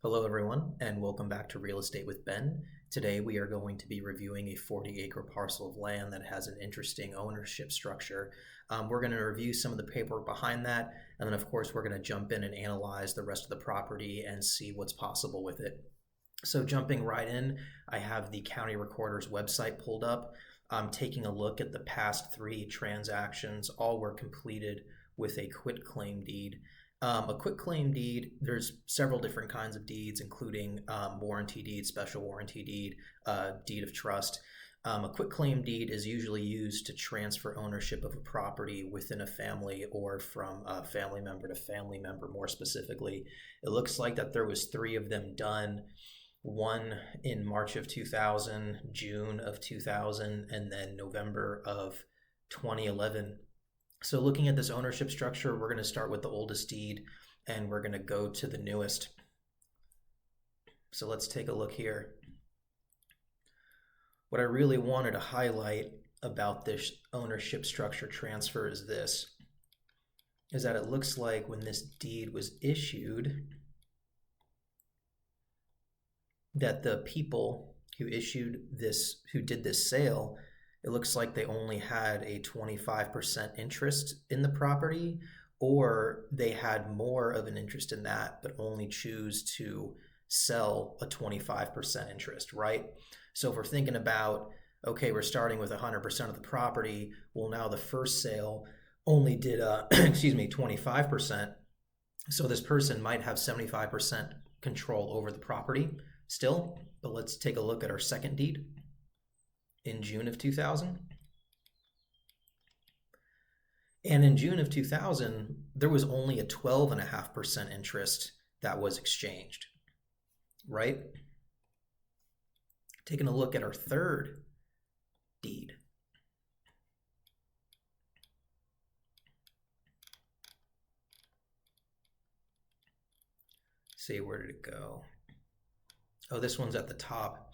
Hello, everyone, and welcome back to Real Estate with Ben. Today, we are going to be reviewing a 40-acre parcel of land that has an interesting ownership structure. We're going to review some of the paperwork behind that, and then, of course, we're going to jump in and analyze the rest of the property and see what's possible with it. So, jumping right in, I have the county recorder's website pulled up. I'm taking a look at the past three transactions. All were completed with a quitclaim deed. A quitclaim deed, there's several different kinds of deeds, including warranty deed, special warranty deed, deed of trust. A quitclaim deed is usually used to transfer ownership of a property within a family or from a family member to family member more specifically. It looks like that there was three of them done, one in March of 2000, June of 2000, and then November of 2011. So looking at this ownership structure, we're going to start with the oldest deed and we're going to go to the newest. So let's take a look here. What I really wanted to highlight about this ownership structure transfer is that it looks like when this deed was issued, that the people who did this sale, it looks like they only had a 25% interest in the property, or they had more of an interest in that, but only choose to sell a 25% interest, right? So if we're thinking about, okay, we're starting with 100% of the property, well, now the first sale only did, 25%. So this person might have 75% control over the property still, but let's take a look at our second deed in June of 2000. And in June of 2000, there was only a 12.5% interest that was exchanged, right? Taking a look at our third deed. See, where did it go? Oh, this one's at the top.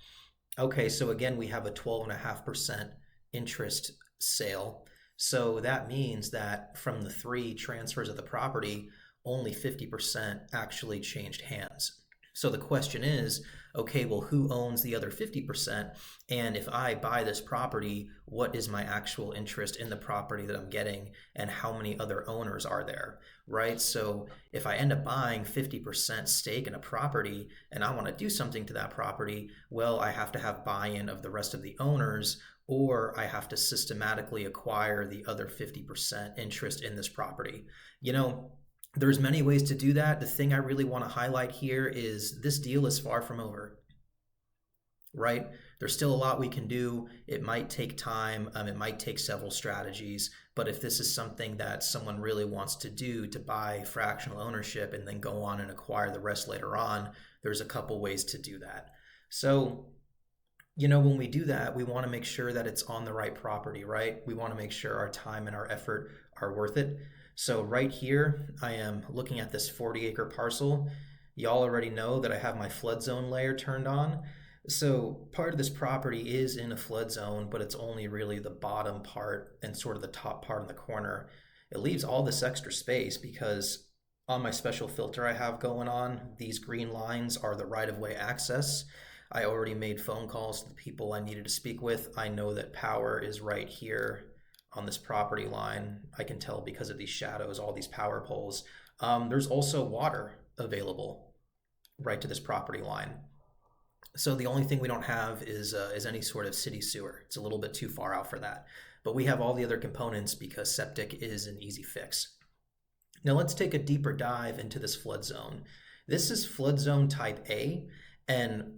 Okay, so again, we have a 12.5% interest sale. So that means that from the three transfers of the property, only 50% actually changed hands. So the question is, okay, well, who owns the other 50%? And if I buy this property, what is my actual interest in the property that I'm getting, and how many other owners are there, right? So if I end up buying 50% stake in a property and I want to do something to that property, well, I have to have buy-in of the rest of the owners, or I have to systematically acquire the other 50% interest in this property. There's many ways to do that. The thing I really want to highlight here is this deal is far from over, right? There's still a lot we can do. It might take time. It might take several strategies. But if this is something that someone really wants to do, to buy fractional ownership and then go on and acquire the rest later on, there's a couple ways to do that. So, when we do that, we want to make sure that it's on the right property, right? We want to make sure our time and our effort are worth it. So right here, I am looking at this 40-acre parcel. Y'all already know that I have my flood zone layer turned on. So part of this property is in a flood zone, but it's only really the bottom part and sort of the top part in the corner. It leaves all this extra space because on my special filter I have going on, these green lines are the right-of-way access. I already made phone calls to the people I needed to speak with. I know that power is right here on this property line. I can tell because of these shadows, all these power poles. There's also water available right to this property line. So the only thing we don't have is any sort of city sewer. It's a little bit too far out for that. But we have all the other components because septic is an easy fix. Now let's take a deeper dive into this flood zone. This is flood zone type A, and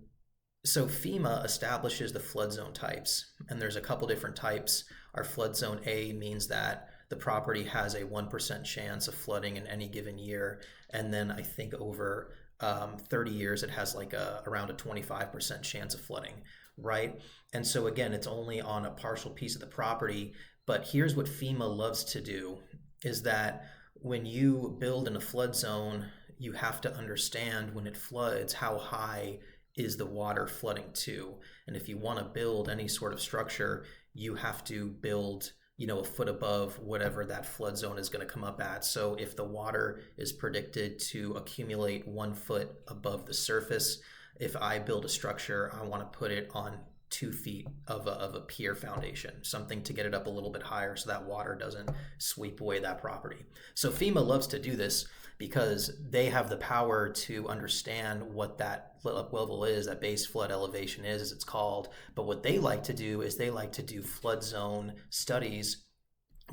so FEMA establishes the flood zone types, and there's a couple different types. Our flood zone A means that the property has a 1% chance of flooding in any given year, and then I think over 30 years it has like around a 25% chance of flooding, right? And so again, it's only on a partial piece of the property, but here's what FEMA loves to do, is that when you build in a flood zone, you have to understand when it floods how high is the water flooding to. And if you want to build any sort of structure, you have to build, a foot above whatever that flood zone is going to come up at. So if the water is predicted to accumulate 1 foot above the surface, if I build a structure, I want to put it on 2 feet of a pier foundation, something to get it up a little bit higher so that water doesn't sweep away that property. So FEMA loves to do this because they have the power to understand what that level is, that base flood elevation is, as it's called. But what they like to do is they like to do flood zone studies,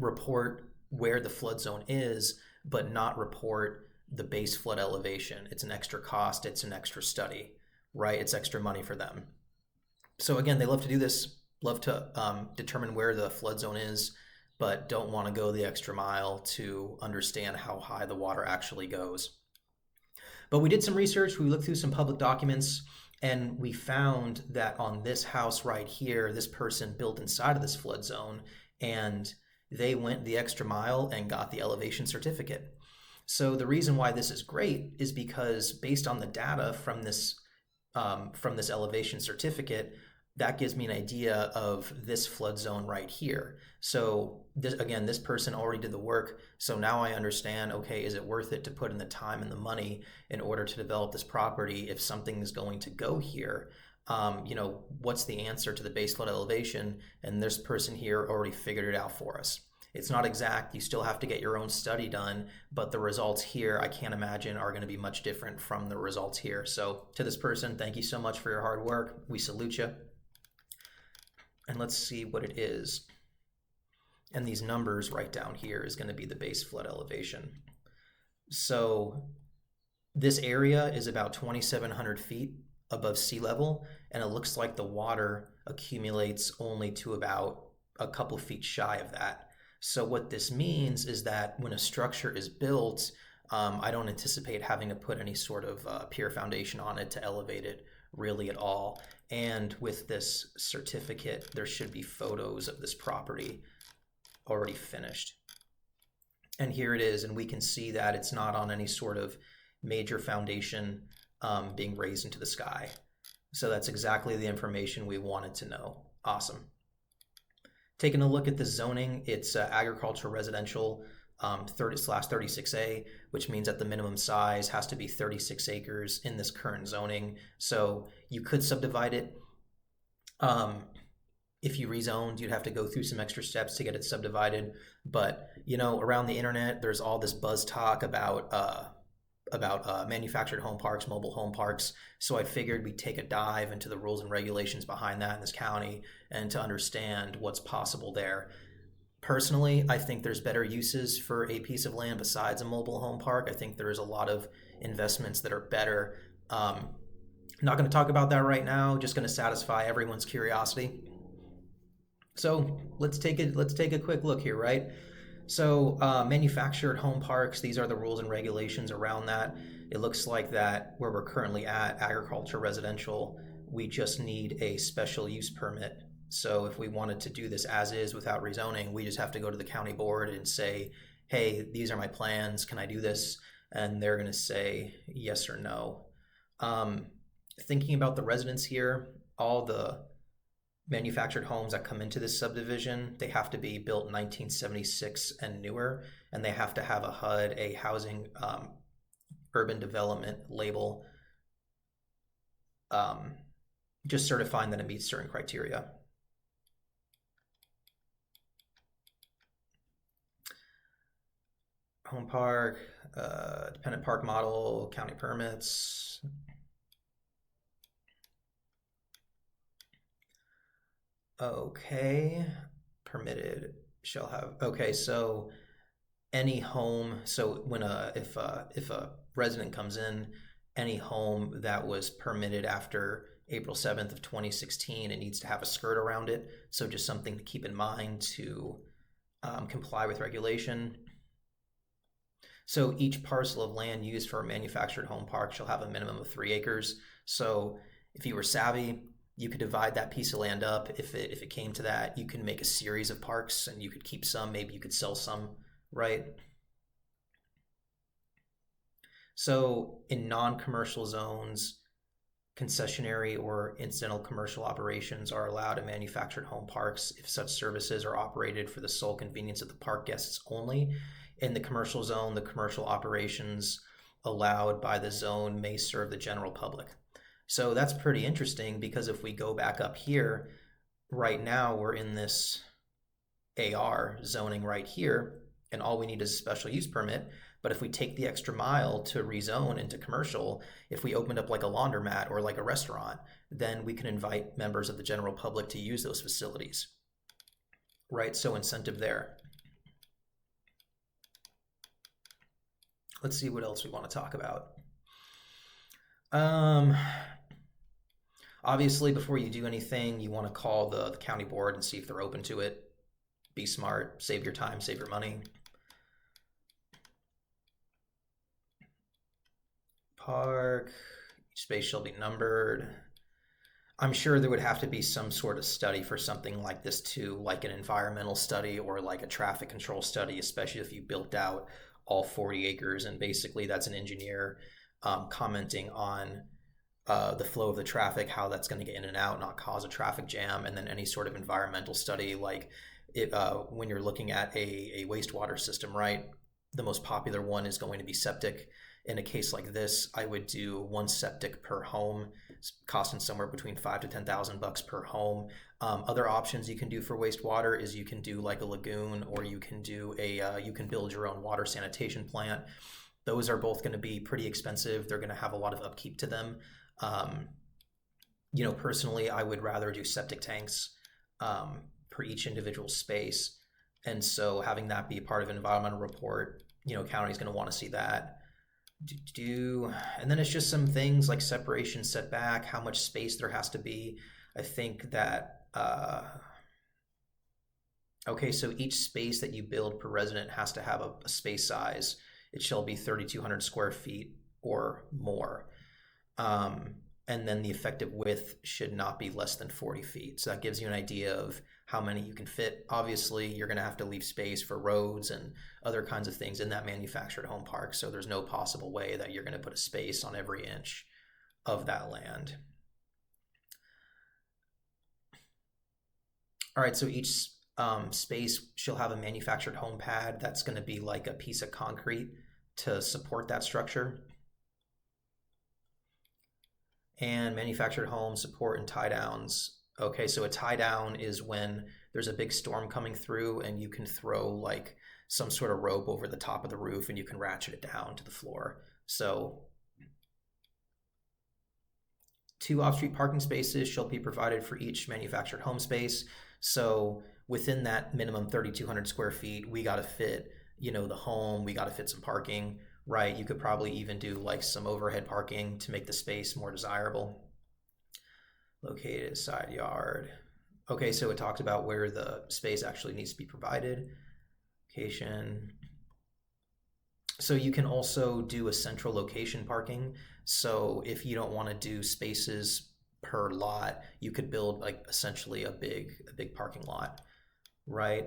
report where the flood zone is, but not report the base flood elevation. It's an extra cost, it's an extra study, right? It's extra money for them. So again, they love to do this, love to determine where the flood zone is, but don't want to go the extra mile to understand how high the water actually goes. But we did some research, we looked through some public documents, and we found that on this house right here, this person built inside of this flood zone, and they went the extra mile and got the elevation certificate. So the reason why this is great is because based on the data from this elevation certificate, that gives me an idea of this flood zone right here. So this person already did the work. So now I understand, okay, is it worth it to put in the time and the money in order to develop this property if something is going to go here? What's the answer to the base flood elevation? And this person here already figured it out for us. It's not exact. You still have to get your own study done, but the results here, I can't imagine, are going to be much different from the results here. So to this person, thank you so much for your hard work. We salute you. And let's see what it is. And these numbers right down here is going to be the base flood elevation. So this area is about 2,700 feet above sea level, and it looks like the water accumulates only to about a couple feet shy of that. So what this means is that when a structure is built, I don't anticipate having to put any sort of pier foundation on it to elevate it really at all. And with this certificate, there should be photos of this property already finished. And here it is, and we can see that it's not on any sort of major foundation being raised into the sky. So that's exactly the information we wanted to know. Awesome. Taking a look at the zoning, it's agricultural residential 30/36A, which means that the minimum size has to be 36 acres in this current zoning. So you could subdivide it. If you rezoned, you'd have to go through some extra steps to get it subdivided. But around the internet, there's all this buzz talk about manufactured home parks, mobile home parks. So I figured we'd take a dive into the rules and regulations behind that in this county and to understand what's possible there. Personally, I think there's better uses for a piece of land besides a mobile home park. I think there's a lot of investments that are better. Not going to talk about that right now, just going to satisfy everyone's curiosity. So let's take a quick look here, right? So manufactured home parks, these are the rules and regulations around that. It looks like that where we're currently at, agriculture residential, we just need a special use permit. So if we wanted to do this as is without rezoning, we just have to go to the county board and say, hey, these are my plans, can I do this? And they're going to say yes or no. Thinking about the residents here, all the manufactured homes that come into this subdivision, they have to be built in 1976 and newer, and they have to have a HUD, a housing urban development label, just certifying that it meets certain criteria. Home park, dependent park model, county permits. Okay, permitted shall have. Okay, so any home. So when if a resident comes in, any home that was permitted after April 7th of 2016, it needs to have a skirt around it. So just something to keep in mind to comply with regulation. So each parcel of land used for a manufactured home park shall have a minimum of 3 acres. So if you were savvy, you could divide that piece of land up. If it came to that, you can make a series of parks and you could keep some, maybe you could sell some, right? So in non-commercial zones, Concessionary or incidental commercial operations are allowed in manufactured home parks if such services are operated for the sole convenience of the park guests only. In the commercial zone, the commercial operations allowed by the zone may serve the general public. So that's pretty interesting because if we go back up here, right now we're in this AR zoning right here, and all we need is a special use permit. But if we take the extra mile to rezone into commercial, if we opened up like a laundromat or like a restaurant, then we can invite members of the general public to use those facilities, right? So incentive there. Let's see what else we want to talk about. Obviously, before you do anything, you want to call the county board and see if they're open to it. Be smart, save your time, save your money. Park, each space shall be numbered. I'm sure there would have to be some sort of study for something like this too, like an environmental study or like a traffic control study, especially if you built out all 40 acres. And basically that's an engineer commenting on the flow of the traffic, how that's going to get in and out, not cause a traffic jam, and then any sort of environmental study like when you're looking at a wastewater system, right? The most popular one is going to be septic. In a case like this, I would do one septic per home, costing somewhere between $5,000 to $10,000 per home. Other options you can do for wastewater is you can do like a lagoon, or you can do you can build your own water sanitation plant. Those are both going to be pretty expensive. They're going to have a lot of upkeep to them. Personally, I would rather do septic tanks per each individual space. And so having that be part of an environmental report, county's going to want to see that. And then it's just some things like separation, setback, how much space there has to be. I think that, so each space that you build per resident has to have a space size. It shall be 3,200 square feet or more. And then the effective width should not be less than 40 feet. So that gives you an idea of how many you can fit. Obviously, you're going to have to leave space for roads and other kinds of things in that manufactured home park. So there's no possible way that you're going to put a space on every inch of that land. All right, so each space shall have a manufactured home pad. That's going to be like a piece of concrete to support that structure. And manufactured home support and tie downs. Okay, so a tie down is when there's a big storm coming through and you can throw like some sort of rope over the top of the roof and you can ratchet it down to the floor. So 2 off-street parking spaces shall be provided for each manufactured home space. So within that minimum 3,200 square feet, we got to fit, the home, we got to fit some parking. Right, you could probably even do like some overhead parking to make the space more desirable. Located side yard. Okay, so it talks about where the space actually needs to be provided. Location. So you can also do a central location parking. So if you don't want to do spaces per lot, you could build like essentially a big parking lot, right?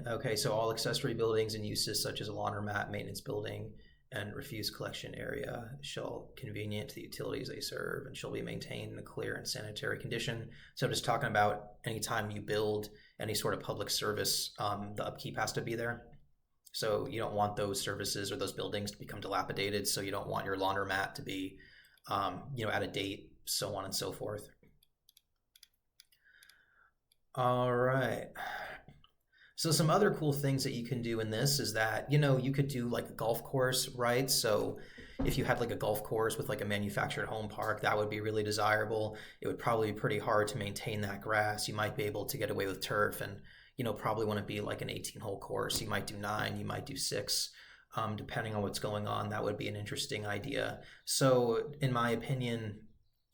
Okay, so all accessory buildings and uses such as a laundromat, maintenance building, and refuse collection area shall convenient to the utilities they serve and shall be maintained in a clear and sanitary condition. So I'm just talking about anytime you build any sort of public service, the upkeep has to be there. So you don't want those services or those buildings to become dilapidated. So you don't want your laundromat to be, out of date, so on and so forth. All right. So some other cool things that you can do in this is that, you could do like a golf course, right? So if you had like a golf course with like a manufactured home park, that would be really desirable. It would probably be pretty hard to maintain that grass. You might be able to get away with turf and, probably want to be like an 18-hole course. You might do 9, you might do 6, depending on what's going on. That would be an interesting idea. So in my opinion,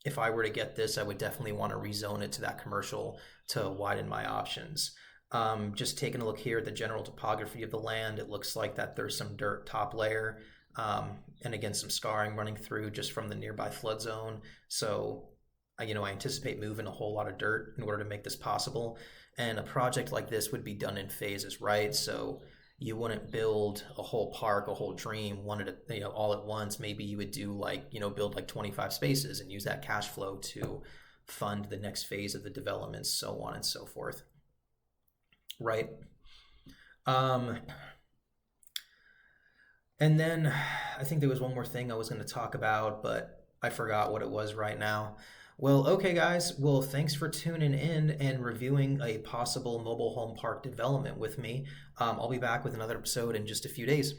if I were to get this, I would definitely want to rezone it to that commercial to widen my options. Just taking a look here at the general topography of the land, it looks like that there's some dirt top layer, and again some scarring running through just from the nearby flood zone. So I anticipate moving a whole lot of dirt in order to make this possible. And a project like this would be done in phases, right? So you wouldn't build a whole park, a whole dream one at all at once. Maybe you would do like, build like 25 spaces and use that cash flow to fund the next phase of the development, so on and so forth, right? Um, and then I think there was one more thing I was going to talk about, but I forgot what it was right now. Well, okay, guys. Well, thanks for tuning in and reviewing a possible mobile home park development with me. I'll be back with another episode in just a few days.